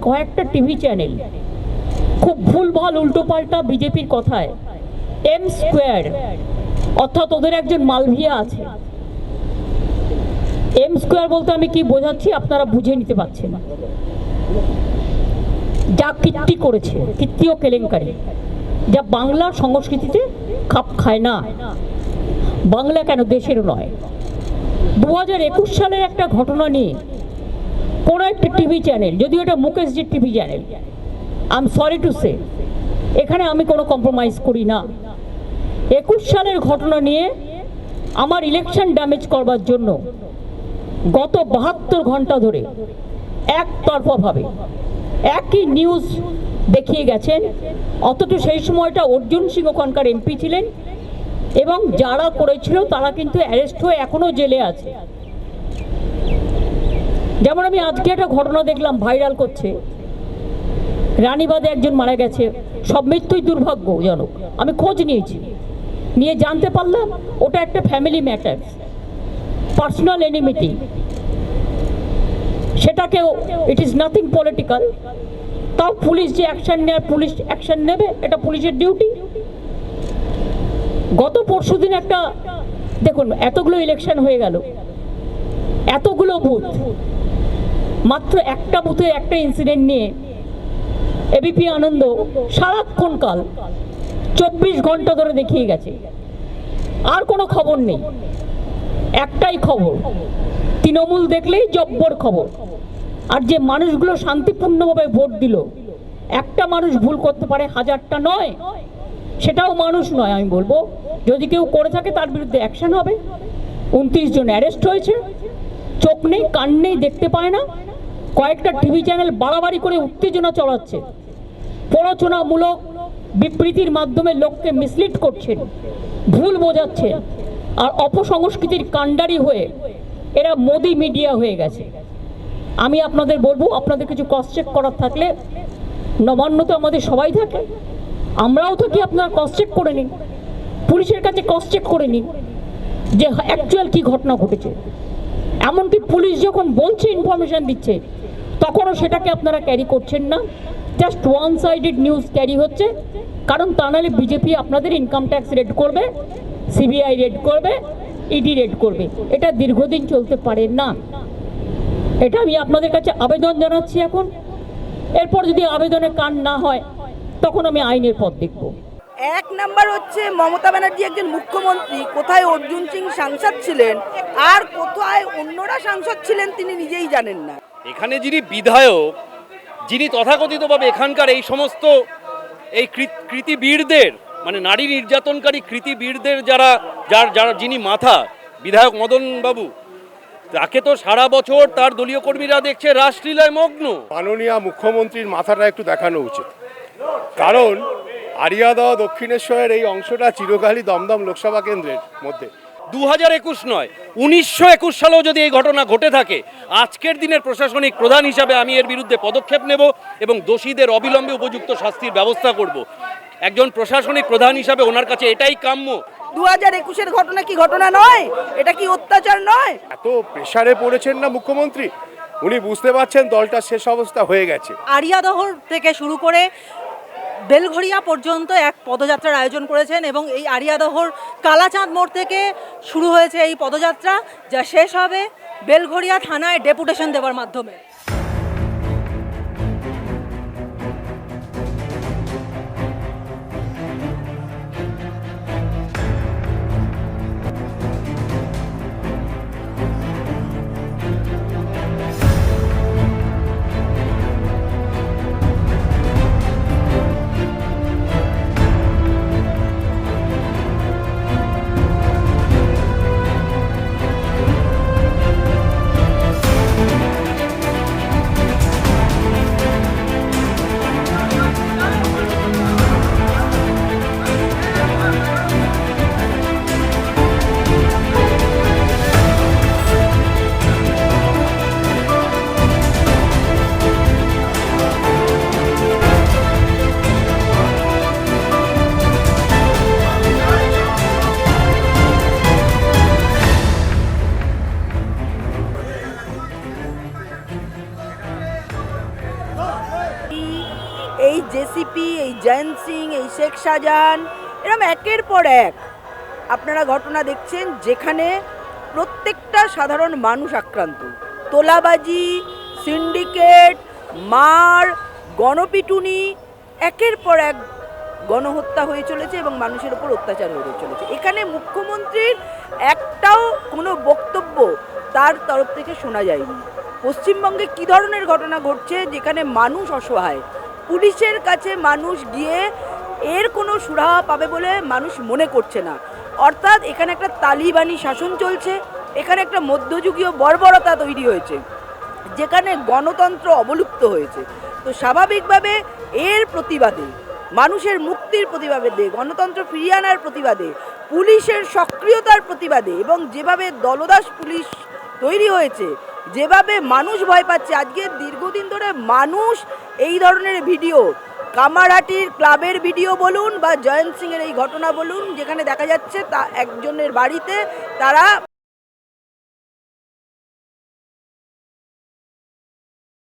কয়েকটা TV channel খুব ভুলভাল উল্টোপাল্টা বিজেপির কথায় এম স্কোয়ার অর্থাৎ ওদের একজন মালভিয়া আছে। এম স্কোয়ার বলতে আমি কি বোঝাচ্ছি আপনারা বুঝে নিতে পারছেন। যা কীর্তি করেছে, কীর্তি ও কেলেঙ্কারি, যা বাংলার সংস্কৃতিতে খাপ খায় না। বাংলা কেন, দেশেরও নয়। 2021 সালের একটা ঘটনা নিয়ে কোনো একটা টিভি চ্যানেল, যদিও এটা মুকেশজির TV channel, I am sorry to say, এখানে আমি কোনো কম্প্রোমাইজ করি না। 21 সালের ঘটনা নিয়ে আমার ইলেকশন ড্যামেজ করবার জন্য গত 72 ঘন্টা ধরে একতরফাভাবে একই নিউজ দেখিয়ে গেছেন। অথচ সেই সময়টা অর্জুন সিং ওখানকার এমপি ছিলেন এবং যারা করেছিল তারা কিন্তু অ্যারেস্ট হয়ে এখনো জেলে আছে। যেমন আমি আজকে একটা ঘটনা দেখলাম ভাইরাল করছে, রানীবাদে একজন মারা গেছে। সব মৃত্যুই দুর্ভাগ্যজনক। আমি খোঁজ নিয়েছি, নিয়ে জানতে পারলাম ওটা একটা ফ্যামিলি ম্যাটার, পার্সোনাল এনিমিটি। সেটাকেও ইট ইজ নাথিং পলিটিক্যাল। তাও পুলিশ যে অ্যাকশন নেয়, পুলিশ অ্যাকশন নেবে, এটা পুলিশের ডিউটি। গত পরশুদিন একটা দেখুন, এতগুলো ইলেকশন হয়ে গেল, এতগুলো বুথ, মাত্র একটা বুথে একটা ইনসিডেন্ট নিয়ে এবিপি আনন্দ সারাক্ষণ কাল 24 ঘন্টা ধরে দেখিয়ে গেছে। আর কোনো খবর নেই, একটাই খবর, তৃণমূল দেখলেই জব্বর খবর। আর যে মানুষগুলো শান্তিপূর্ণভাবে ভোট দিল, একটা মানুষ ভুল করতে পারে, হাজারটা নয়, সেটাও মানুষ নয়। আমি বলবো যদি কেউ করে থাকে তার বিরুদ্ধে অ্যাকশন হবে। 29 জন অ্যারেস্ট হয়েছে, চোখ নেই, কান নেই, দেখতে পায় না। কয়েকটা টিভি চ্যানেল বাড়াবাড়ি করে উত্তেজনা চড়াচ্ছে, প্ররোচনামূলক বিবৃতির মাধ্যমে লোককে মিসলিড করছেন, ভুল বোঝাচ্ছেন। আর অপসংস্কৃতির কাণ্ডারি হয়ে এরা মোদি মিডিয়া হয়ে গেছে। আমি আপনাদের বলবো, আপনাদের কিছু ক্রস চেক করার থাকলে, নবান্ন তো আমাদের সবাই থাকে, আমরাও থাকি, আপনারা ক্রস চেক করে নিন, পুলিশের কাছে ক্রস চেক করে নিন যে অ্যাকচুয়াল কি ঘটনা ঘটেছে। এমনকি পুলিশ যখন বলছে, ইনফরমেশন দিচ্ছে, তখনও সেটাকে আপনারা ক্যারি করছেন না। Just one sided news carry হচ্ছে। কারণ তা নাহলে বিজেপি আপনাদের ইনকাম ট্যাক্স রেড করবে, সিবিআই রেড করবে, ইডি রেড করবে। এটা দীর্ঘদিন চলতে পারে না। এটা আমি আপনাদের কাছে আবেদন জানাচ্ছি এখন। এরপর যদি আবেদনে কান না হয়, তখন আমি আইনের পথ দেখব। এক নাম্বার হচ্ছে মমতা ব্যানার্জি একজন মুখ্যমন্ত্রী, কোথায় অর্জুন সিং সাংসদ ছিলেন আর কোথায় অন্যরা সাংসদ ছিলেন তিনি নিজেই জানেন না। এখানে যিনি বিধায়ক, যিনি তথাকথিতভাবে এখানকার এই সমস্ত এই কৃতিবীরদের, মানে নারী নির্যাতনকারী কৃতিবীরদের যারা যিনি মাথা, বিধায়ক মদন বাবু, তাকে তো সারা বছর তার দলীয় কর্মীরা দেখছে রাসলীলায় মগ্ন। মাননীয় মুখ্যমন্ত্রীর মাথাটা একটু দেখানো উচিত। কারণ আরিয়াদহ দক্ষিণেশ্বরের এই অংশটা চিরকালই দমদম লোকসভা কেন্দ্রের মধ্যে। 2021 নয়, 1921 সালেও যদি এই ঘটনা ঘটে থাকে, আজকের দিনের প্রশাসনিক প্রধান হিসাবে আমি এর বিরুদ্ধে পদক্ষেপ নেব এবং দোষীদের অবিলম্বে উপযুক্ত শাস্তির ব্যবস্থা করব। একজন প্রশাসনিক প্রধান হিসাবে ওনার কাছে এটাই কাম্য। 2021-এর ঘটনা কি ঘটনা নয়? এটা কি অত্যাচার নয়? এত প্রেসারে পড়েছেন না মুখ্যমন্ত্রী, উনি বুঝতে পারছেন দলটা শেষ অবস্থা হয়ে গেছে। আরিয়াদহ থেকে শুরু করে বেলঘড়িয়া পর্যন্ত এক পদযাত্রার আয়োজন করেছেন এবং এই আরিয়াদহর কালাচাঁদ মোড় থেকে শুরু হয়েছে এই পদযাত্রা, যা শেষ হবে বেলঘড়িয়া থানায় ডেপুটেশন দেওয়ার মাধ্যমে। এই জেসিপি, এই জয়ন্ত সিং, এই শেখ শাহজাহান, এরকম একের পর এক আপনারা ঘটনা দেখছেন যেখানে প্রত্যেকটা সাধারণ মানুষ আক্রান্ত। তোলাবাজি, সিন্ডিকেট, মার, গণপিটুনি, একের পর এক গণহত্যা হয়ে চলেছে এবং মানুষের উপর অত্যাচার হয়ে চলেছে। এখানে মুখ্যমন্ত্রীর একটাও কোনো বক্তব্য তার তরফ থেকে শোনা যায়নি। পশ্চিমবঙ্গে কী ধরনের ঘটনা ঘটছে যেখানে মানুষ অসহায়, পুলিশের কাছে মানুষ গিয়ে এর কোনো সুরাহা পাবে বলে মানুষ মনে করছে না। অর্থাৎ এখানে একটা তালিবানি শাসন চলছে, এখানে একটা মধ্যযুগীয় বর্বরতা তৈরি হয়েছে, যেখানে গণতন্ত্র অবলুপ্ত হয়েছে। তো স্বাভাবিকভাবে এর প্রতিবাদে, মানুষের মুক্তির প্রতিবাদে, গণতন্ত্র ফিরিয়ে আনার প্রতিবাদে, পুলিশের সক্রিয়তার প্রতিবাদে এবং যেভাবে দলদাস পুলিশ তৈরি হয়েছে, যেভাবে মানুষ ভয় পাচ্ছে, আজকে দীর্ঘদিন ধরে মানুষ এই ধরনের ভিডিও, কামারহাটির ক্লাবের ভিডিও বলুন বা জয়ন্ত সিংয়ের এই ঘটনা বলুন, যেখানে দেখা যাচ্ছে তা একজনের বাড়িতে তারা